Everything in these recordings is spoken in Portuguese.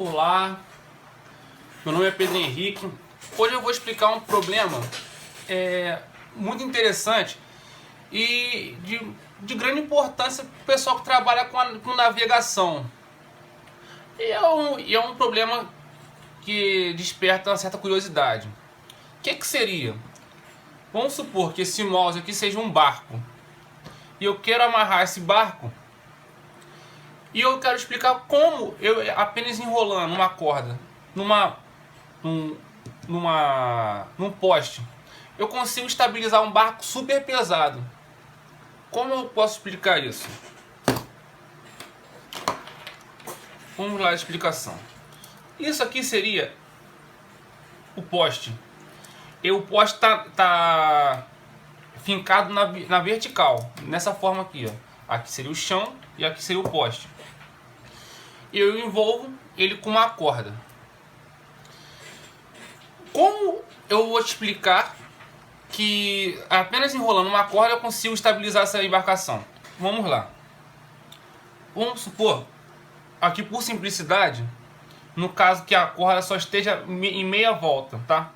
Olá, meu nome é Pedro Henrique. Hoje eu vou explicar um problema muito interessante e de grande importância para o pessoal que trabalha com navegação. E é um problema que desperta uma certa curiosidade. O que seria? Vamos supor que esse mouse aqui seja um barco e eu quero amarrar esse barco. E eu quero explicar como eu, apenas enrolando uma corda num poste, eu consigo estabilizar um barco super pesado. Como eu posso explicar isso? Vamos lá a explicação. Isso aqui seria o poste. E o poste tá fincado na vertical, nessa forma aqui, ó. Aqui seria o chão e aqui seria o poste. Eu envolvo ele com uma corda. Como eu vou te explicar que apenas enrolando uma corda eu consigo estabilizar essa embarcação? Vamos lá. Vamos supor, aqui por simplicidade, no caso que a corda só esteja em meia volta, tá?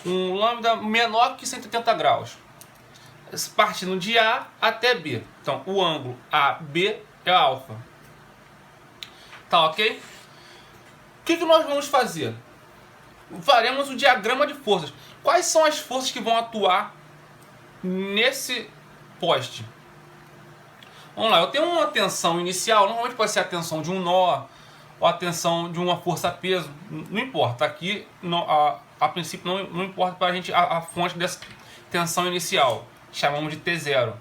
Um lambda menor que 180 graus. Partindo de A até B. Então, o ângulo AB é alfa. Tá ok? O que nós vamos fazer? Faremos o diagrama de forças. Quais são as forças que vão atuar nesse poste? Vamos lá, eu tenho uma tensão inicial, normalmente pode ser a tensão de um nó, ou a tensão de uma força-peso, não importa. Aqui, a princípio, não importa para a gente a fonte dessa tensão inicial, chamamos de T0.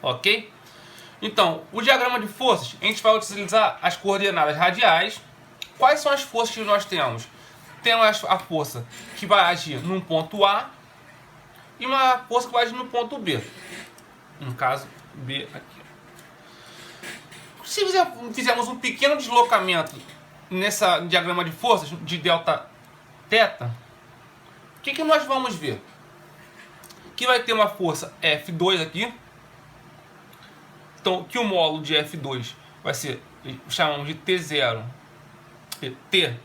Ok? Então, o diagrama de forças, a gente vai utilizar as coordenadas radiais. Quais são as forças que nós temos? Temos a força que vai agir num ponto A e uma força que vai agir no ponto B. No caso, B aqui. Se fizermos um pequeno deslocamento nessa diagrama de forças de delta θ, o que nós vamos ver? Que vai ter uma força F2 aqui. Então, que o módulo de F2 vai ser, chamamos de T0, T.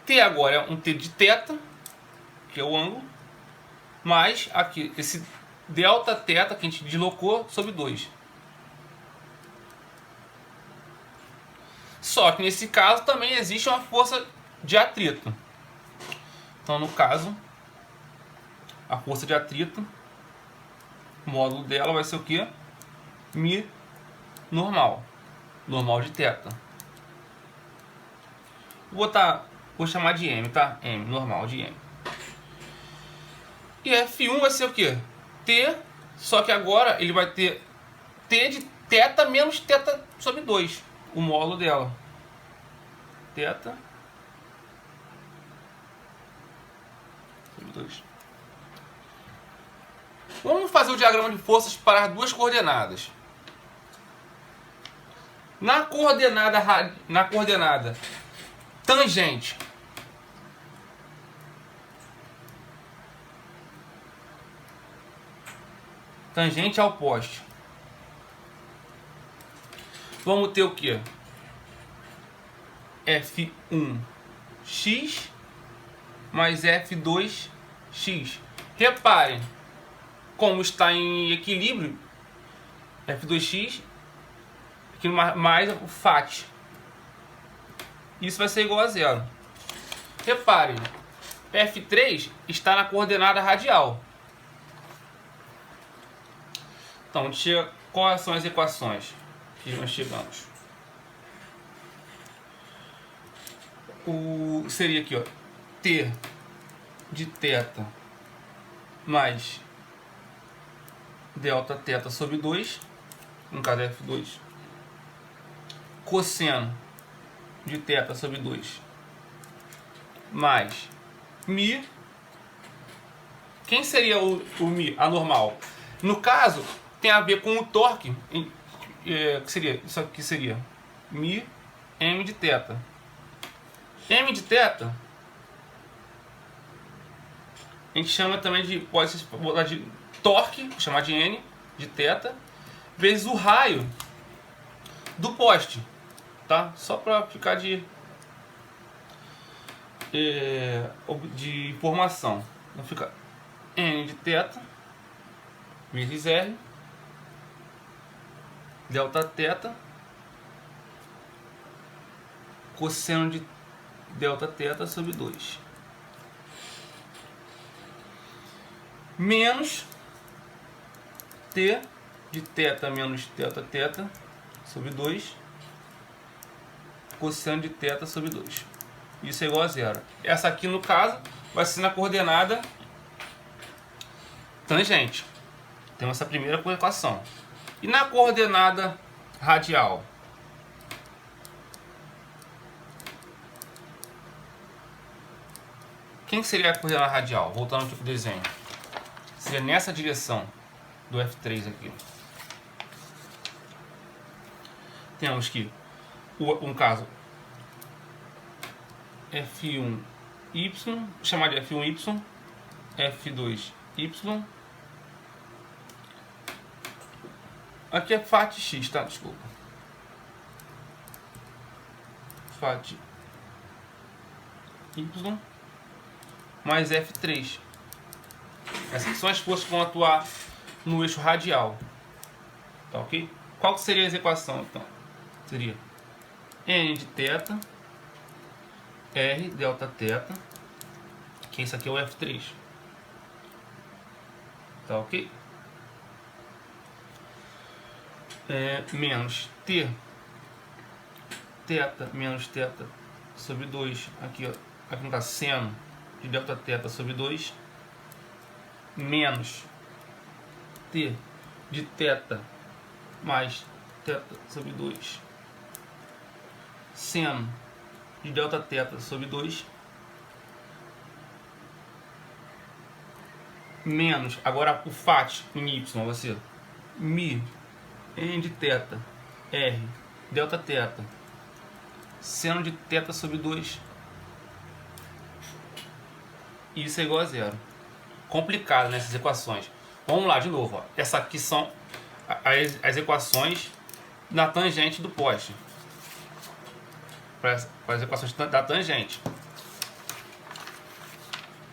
T agora é um T de θ, que é o ângulo, mais aqui esse delta θ que a gente deslocou sobre 2. Só que nesse caso também existe uma força de atrito. Então, no caso, a força de atrito, o módulo dela vai ser o quê? Mi normal de θ. Vou chamar de M, tá? M, normal de M. E F1 vai ser o quê? T, só que agora ele vai ter T de θ menos θ sobre 2, o módulo dela. Θ sobre 2. Vamos fazer o diagrama de forças para as duas coordenadas. Na coordenada tangente, ao poste, vamos ter o que? F1x mais F2x. Reparem como está em equilíbrio, F2x aqui mais o FAT. Isso vai ser igual a zero. Reparem, F3 está na coordenada radial. Então, quais são as equações que nós chegamos? Seria aqui, ó, T de θ mais delta θ sobre 2, no caso é F2, cosseno de θ sobre 2, mais Mi. Quem seria o Mi? A normal. No caso, tem a ver com o torque, que seria, isso aqui seria Mi M de θ. M de θ a gente chama também de, pode ser de torque, chamar de N de θ, vezes o raio do poste. tá? Só para ficar de informação. Então fica n de θ vezes r delta θ cosseno de delta θ sobre 2 menos t de θ menos delta θ sobre 2 cosseno de θ sobre 2. Isso é igual a zero. Essa aqui, no caso, vai ser na coordenada tangente. Temos essa primeira equação. E na coordenada radial? Quem seria a coordenada radial? Voltando aqui para o desenho. Seria nessa direção do F3 aqui. Temos que, um caso, F1Y, chamar de F1Y, F2Y. Aqui é FAT X, tá? Desculpa. FAT Y mais F3. Essas são as forças que vão atuar no eixo radial. Tá ok? Qual que seria a equação então? Seria n de θ, r delta θ, que isso aqui é o F3. Tá ok? Menos t θ menos θ sobre 2, aqui, ó, aqui no caso seno de delta θ sobre 2, menos t de θ mais θ sobre 2, seno de delta θ sobre 2, menos, agora o FAT em y vai ser mi n de θ r delta θ seno de θ sobre 2. Isso é igual a zero. Complicado nessas equações. Vamos lá de novo. Ó. Essa aqui são as equações da tangente do poste. Para as equações da tangente.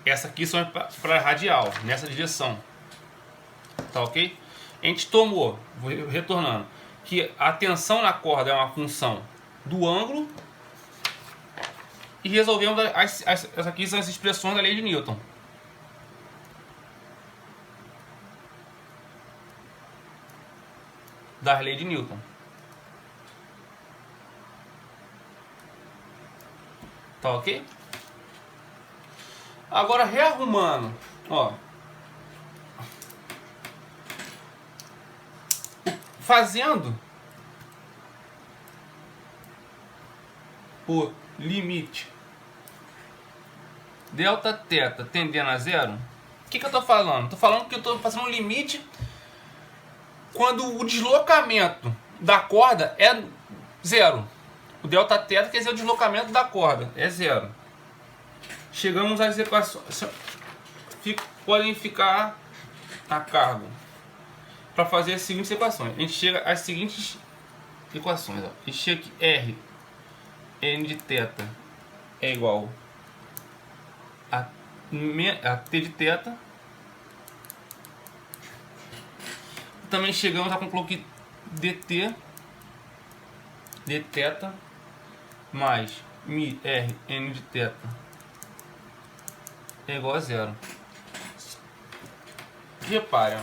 Essa aqui são para radial, nessa direção. Tá ok? A gente tomou, vou retornando, que a tensão na corda é uma função do ângulo. E resolvemos essas aqui são as expressões da lei de Newton. Da lei de Newton. Tá ok? Agora rearrumando, ó. Fazendo o limite delta θ tendendo a zero. O que eu estou falando? Estou falando que eu estou fazendo um limite quando o deslocamento da corda é zero. O delta θ quer dizer o deslocamento da corda é zero. Chegamos às equações. Podem ficar a cargo para fazer as seguintes equações. A gente chega às seguintes equações. Ó. A gente chega aqui, R n de θ é igual a t de θ. Também chegamos à conclusão que dt dθ mais mi r n de θ é igual a zero. Reparem,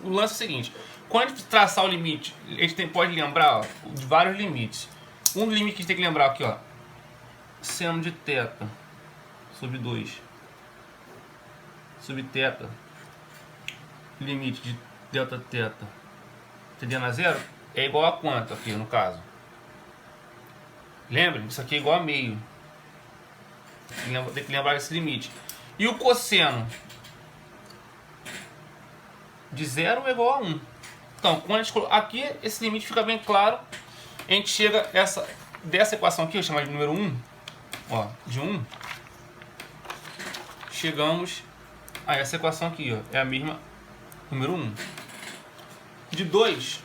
o lance é o seguinte: quando a gente traçar o limite, a gente pode lembrar, ó, de vários limites. Um limite que a gente tem que lembrar aqui, ó, seno de θ sobre 2 sobre θ, limite de delta θ tendendo a zero é igual a quanto aqui no caso? Lembrem, isso aqui é igual a meio. Tem que lembrar esse limite. E o cosseno de zero é igual a 1. Então, quando a gente coloca aqui, esse limite fica bem claro. A gente chega dessa equação aqui, eu chamo de número 1, ó, de 1. Chegamos a essa equação aqui, ó, é a mesma, número 1. De 2,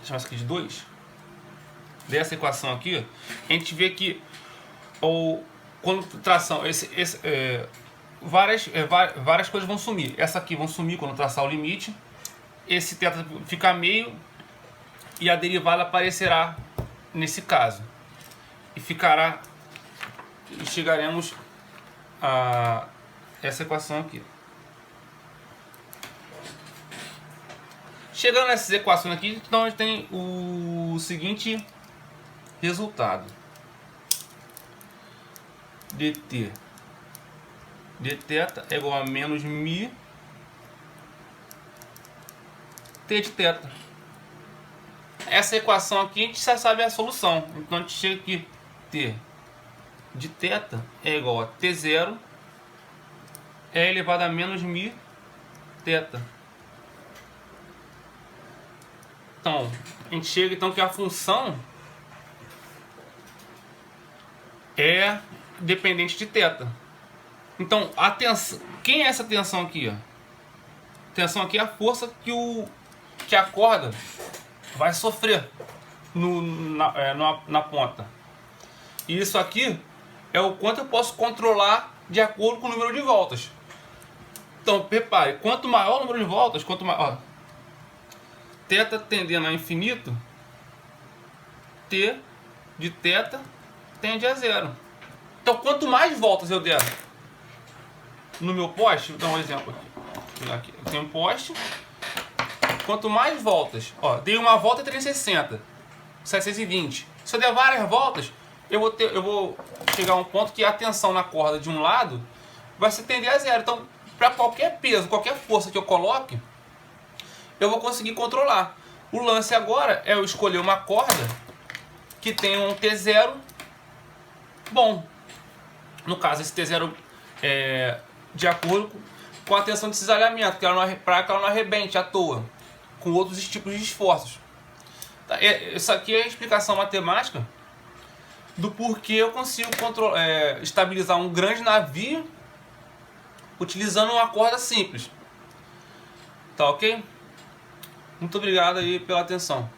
chamar isso aqui de 2, dessa equação aqui, a gente vê que quando tração, várias coisas vão sumir. Essa aqui vão sumir quando traçar o limite. Esse θ fica meio e a derivada aparecerá nesse caso. E chegaremos a essa equação aqui. Chegando nessas equações aqui, então a gente tem o seguinte resultado: dt de θ é igual a menos μ t de θ. Essa equação aqui a gente já sabe a solução. Então a gente chega aqui: t de θ é igual a t0 é elevado a menos μ θ. Então, a gente chega então que a função é dependente de θ. Então, a tensão, quem é essa tensão aqui? A tensão aqui é a força que a corda vai sofrer na ponta. E isso aqui é o quanto eu posso controlar de acordo com o número de voltas. Então, repare, quanto maior o número de voltas, quanto maior θ tendendo a infinito, t de θ tende a 0. Então, quanto mais voltas eu der no meu poste, vou dar um exemplo aqui. Eu tenho um poste. Quanto mais voltas, dei uma volta 360, 720. Se eu der várias voltas, eu vou chegar a um ponto que a tensão na corda de um lado vai se tender a 0. Então, para qualquer peso, qualquer força que eu coloque, eu vou conseguir controlar. O lance agora é eu escolher uma corda que tenha um T0 bom. No caso, esse T0 é de acordo com a tensão de cisalhamento, para que ela não arrebente à toa, com outros tipos de esforços. Isso aqui é a explicação matemática do porquê eu consigo estabilizar um grande navio utilizando uma corda simples. Tá ok? Muito obrigado aí pela atenção.